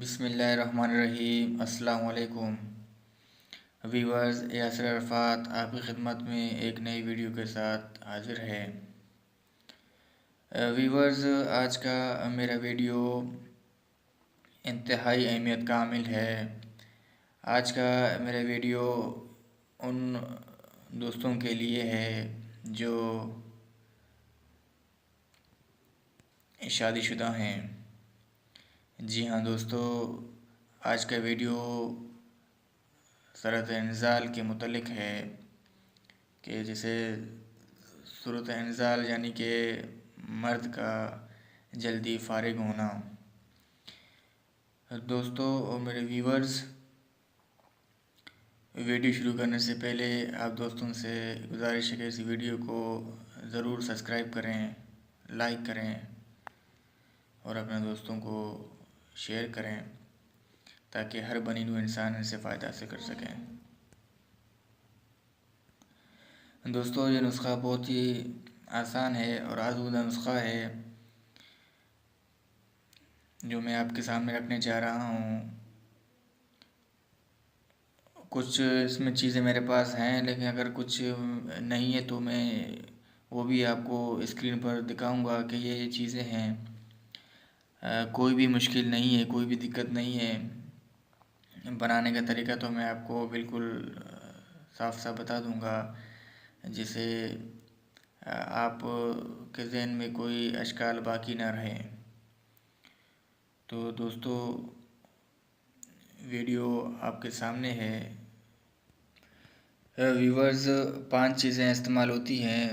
बिस्मिल्लाहिर्रहमानिर्रहीम। अस्सलाम वालेकुम व्यूअर्स, यासिर अरफात आपकी खिदमत में एक नई वीडियो के साथ हाजिर है। व्यूअर्स, आज का मेरा वीडियो इंतहाई अहमियत का हामिल है। आज का मेरा वीडियो उन दोस्तों के लिए है जो शादीशुदा हैं। जी हाँ दोस्तों, आज का वीडियो सूरत इंज़ाल के मुतल्लिक़ है कि जैसे सूरत इंज़ाल यानी कि मर्द का जल्दी फ़ारिग होना। दोस्तों और मेरे व्यूवर्स, वीडियो शुरू करने से पहले आप दोस्तों से गुजारिश है कि इस वीडियो को ज़रूर सब्सक्राइब करें, लाइक करें और अपने दोस्तों को शेयर करें ताकि हर बनी नूं इंसान इनसे फ़ायदा हासिल कर सकें। दोस्तों, ये नुस्खा बहुत ही आसान है और आज़मूदा नुस्खा है जो मैं आपके सामने रखने जा रहा हूँ। कुछ इसमें चीज़ें मेरे पास हैं, लेकिन अगर कुछ नहीं है तो मैं वो भी आपको स्क्रीन पर दिखाऊंगा कि ये चीज़ें हैं। कोई भी मुश्किल नहीं है, कोई भी दिक्कत नहीं है। बनाने का तरीका तो मैं आपको बिल्कुल साफ साफ बता दूंगा, जिससे आप के ज़हन में कोई अशकाल बाकी ना रहे। तो दोस्तों, वीडियो आपके सामने है। व्यूवर्स, 5 चीज़ें इस्तेमाल होती हैं।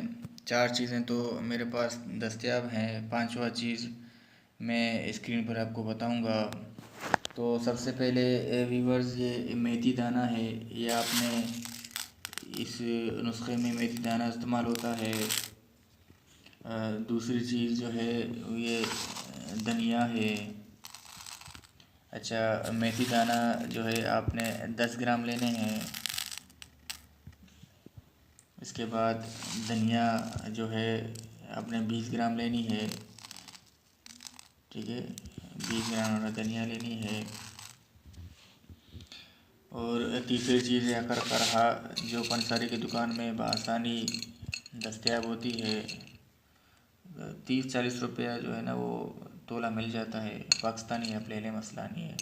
4 चीज़ें तो मेरे पास दस्तयाब हैं, 5वां चीज़ मैं स्क्रीन पर आपको बताऊंगा। तो सबसे पहले व्यूवर्स, ये मेथी दाना है। ये आपने इस नुस्खे में मेथी दाना इस्तेमाल होता है। दूसरी चीज़ जो है ये धनिया है। अच्छा, मेथी दाना जो है आपने 10 ग्राम लेने हैं। इसके बाद धनिया जो है आपने 20 ग्राम लेनी है। ठीक है, 20 ग्राम धनिया लेनी है। और तीसरी चीज़ है करहा, जो पंसारी की दुकान में बआसानी दस्तयाब होती है। 30-40 रुपया जो है ना वो तोला मिल जाता है। पाकिस्तानी आप ले लें, मसला नहीं है।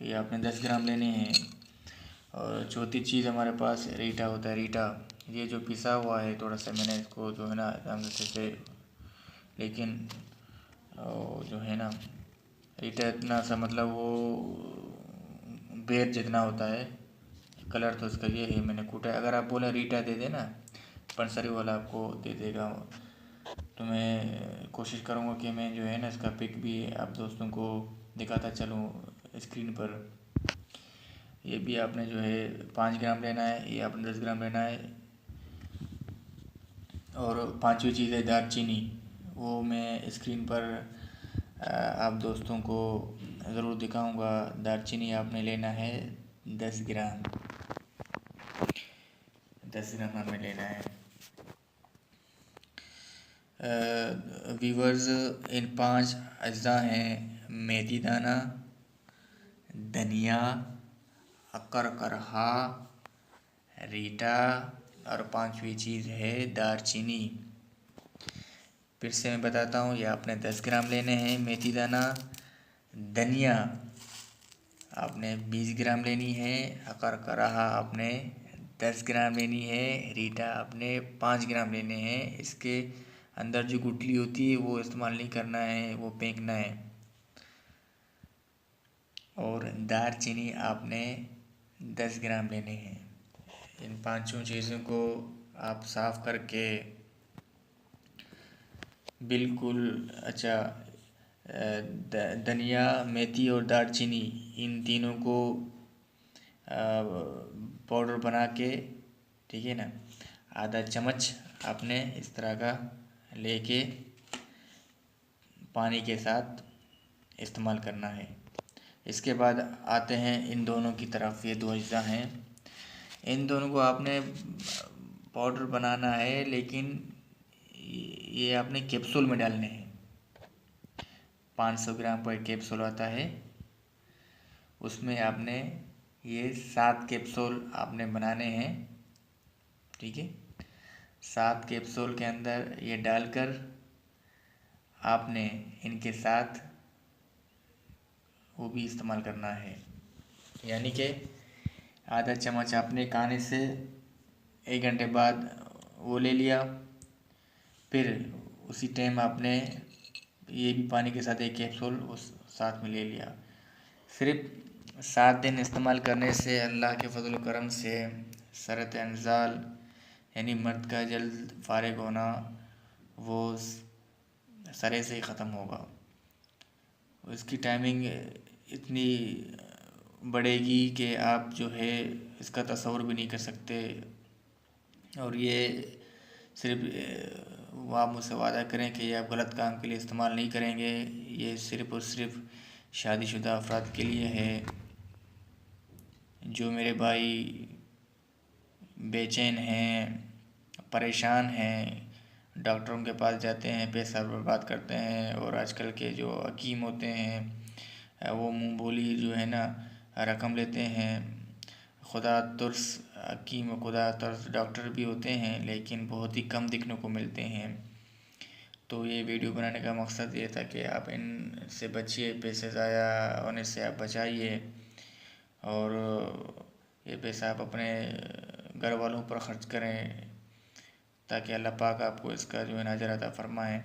ये आपने 10 ग्राम लेने हैं। और चौथी चीज़ हमारे पास रीठा होता है। रीठा ये जो पिसा हुआ है, थोड़ा सा मैंने इसको जो है ना से, लेकिन जो है ना रीठा इतना सा मतलब वो बेर जितना होता है, कलर तो इसका ये है, मैंने कूटा है। अगर आप बोले रीठा दे देना, पंसारी वाला आपको दे देगा। तो मैं कोशिश करूँगा कि मैं जो है ना इसका पिक भी आप दोस्तों को दिखाता चलूँ स्क्रीन पर। ये भी आपने जो है 5 ग्राम लेना है, ये आपने 10 ग्राम लेना है। और 5वीं चीज़ है दालचीनी, वो मैं स्क्रीन पर आप दोस्तों को ज़रूर दिखाऊंगा। दालचीनी आपने लेना है 10 ग्राम, 10 ग्राम हमें लेना है। व्यूवर्स, इन 5 अज्जा हैं: मेथी दाना, धनिया, करहा, रीठा और 5वीं चीज़ है दालचीनी। फिर से मैं बताता हूँ, ये आपने 10 ग्राम लेने हैं मेथी दाना। धनिया आपने 20 ग्राम लेनी है। करहा आपने 10 ग्राम लेनी है। रीठा आपने 5 ग्राम लेने हैं। इसके अंदर जो गुठली होती है वो इस्तेमाल नहीं करना है, वो फेंकना है। और दालचीनी आपने 10 ग्राम लेने हैं। इन 5 चीज़ों को आप साफ़ करके बिल्कुल, अच्छा, धनिया, मेथी और दालचीनी, इन तीनों को पाउडर बना के, ठीक है ना, आधा चम्मच आपने इस तरह का लेके पानी के साथ इस्तेमाल करना है। इसके बाद आते हैं इन दोनों की तरफ। ये 2 अज्जा हैं, इन दोनों को आपने पाउडर बनाना है, लेकिन ये आपने कैप्सूल में डालने हैं। 500 ग्राम पर कैप्सूल आता है, उसमें आपने ये 7 कैप्सूल आपने बनाने हैं, ठीक है। 7 कैप्सूल के अंदर ये डालकर आपने इनके साथ वो भी इस्तेमाल करना है, यानी कि आधा चम्मच आपने खाने से 1 घंटे बाद वो ले लिया। फिर उसी टाइम आपने ये भी पानी के साथ 1 कैप्सूल उस साथ में ले लिया। सिर्फ 7 दिन इस्तेमाल करने से अल्लाह के फजल करम से सरत इंजाल यानी मर्द का जल्द फारिग होना वो सरे से ही ख़त्म होगा। उसकी टाइमिंग इतनी बढ़ेगी कि आप जो है इसका तसव्वुर भी नहीं कर सकते। और ये सिर्फ वो आप मुझसे वादा करें कि ये आप गलत काम के लिए इस्तेमाल नहीं करेंगे। ये सिर्फ़ और सिर्फ शादीशुदा अफराद के लिए है। जो मेरे भाई बेचैन हैं, परेशान हैं, डॉक्टरों के पास जाते हैं, पैसा बर्बाद करते हैं, और आजकल के जो हकीम होते हैं वो मुँह बोली जो है ना रकम लेते हैं। खुदा तुर्स हकीम, खुदा तुर्स डॉक्टर भी होते हैं लेकिन बहुत ही कम दिखने को मिलते हैं। तो ये वीडियो बनाने का मकसद ये था कि आप इनसे बचिए, पैसे ज़ाया होने से आप बचाइए, और ये पैसा आप अपने घर वालों पर ख़र्च करें ताकि अल्लाह पाक आपको इसका जो है ना अजर अता फ़रमाए।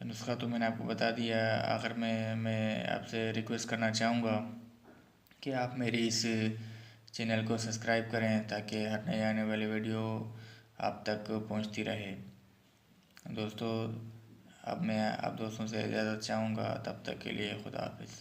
नुस्खा तो मैंने आपको बता दिया। आखिर में मैं आपसे रिक्वेस्ट करना चाहूँगा कि आप मेरी इस चैनल को सब्सक्राइब करें ताकि हर नए आने वाली वीडियो आप तक पहुंचती रहे। दोस्तों, अब मैं आप दोस्तों से इजाज़त चाहूँगा। तब तक के लिए खुदा हाफिज़।